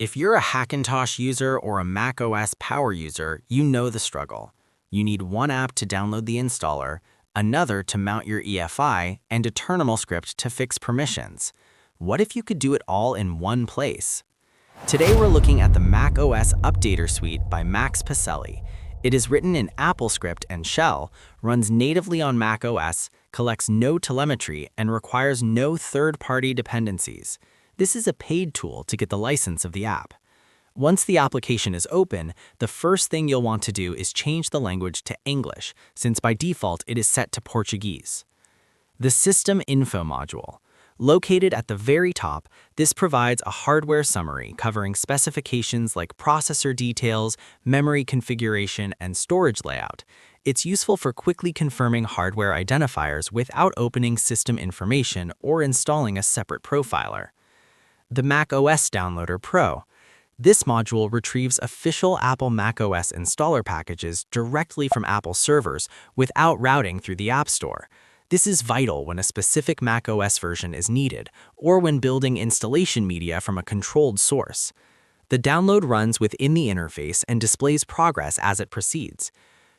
If you're a Hackintosh user or a macOS power user, you know the struggle. You need one app to download the installer, another to mount your EFI, and a terminal script to fix permissions. What if you could do it all in one place? Today we're looking at the macOS Updater Suite by Max Pacelli. It is written in AppleScript and Shell, runs natively on macOS, collects no telemetry, and requires no third-party dependencies. This is a paid tool to get the license of the app. Once the application is open, the first thing you'll want to do is change the language to English, since by default it is set to Portuguese. The System Info module. Located at the very top, this provides a hardware summary covering specifications like processor details, memory configuration, and storage layout. It's useful for quickly confirming hardware identifiers without opening system information or installing a separate profiler. The macOS Downloader Pro. This module retrieves official Apple macOS installer packages directly from Apple servers without routing through the App Store. This is vital when a specific macOS version is needed, or when building installation media from a controlled source. The download runs within the interface and displays progress as it proceeds.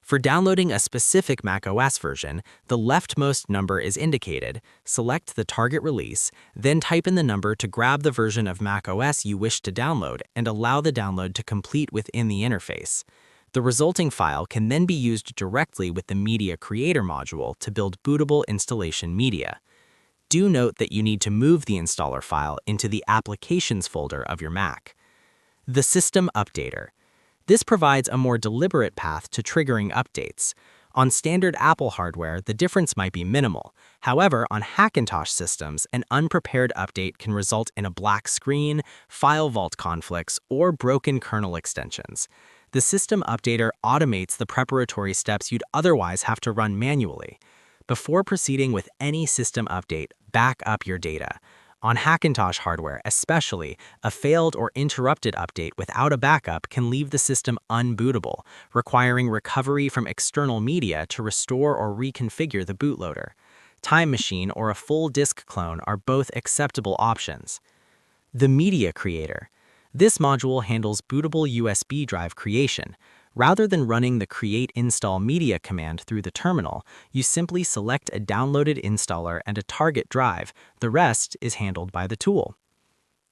For downloading a specific macOS version, the leftmost number is indicated, select the target release, then type in the number to grab the version of macOS you wish to download and allow the download to complete within the interface. The resulting file can then be used directly with the Media Creator module to build bootable installation media. Do note that you need to move the installer file into the Applications folder of your Mac. The System Updater. This provides a more deliberate path to triggering updates. On standard Apple hardware, the difference might be minimal. However, on Hackintosh systems, an unprepared update can result in a black screen, file vault conflicts, or broken kernel extensions. The System Updater automates the preparatory steps you'd otherwise have to run manually. Before proceeding with any system update, back up your data. On Hackintosh hardware especially, a failed or interrupted update without a backup can leave the system unbootable, requiring recovery from external media to restore or reconfigure the bootloader. Time Machine or a full disk clone are both acceptable options. The Media Creator. This module handles bootable USB drive creation. Rather than running the Create Install Media command through the terminal, you simply select a downloaded installer and a target drive. The rest is handled by the tool.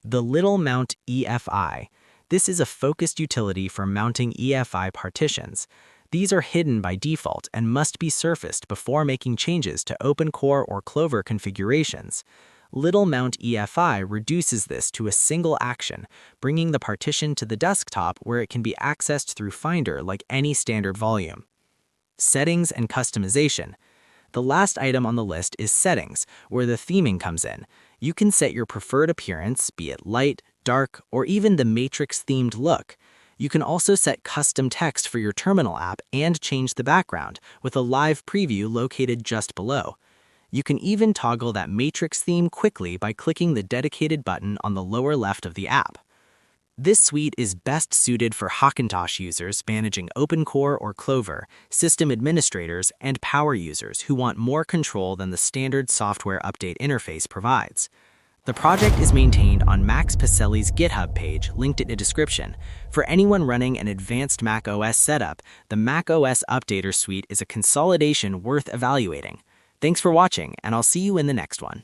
The Little Mount EFI. This is a focused utility for mounting EFI partitions. These are hidden by default and must be surfaced before making changes to OpenCore or Clover configurations. Little Mount EFI reduces this to a single action, bringing the partition to the desktop where it can be accessed through Finder like any standard volume. Settings and customization. The last item on the list is Settings, where the theming comes in. You can set your preferred appearance, be it light, dark, or even the Matrix-themed look. You can also set custom text for your terminal app and change the background, with a live preview located just below. You can even toggle that Matrix theme quickly by clicking the dedicated button on the lower left of the app. This suite is best suited for Hackintosh users managing OpenCore or Clover, system administrators, and power users who want more control than the standard software update interface provides. The project is maintained on Max Pacelli's GitHub page, linked in the description. For anyone running an advanced macOS setup, the macOS Updater Suite is a consolidation worth evaluating. Thanks for watching, and I'll see you in the next one.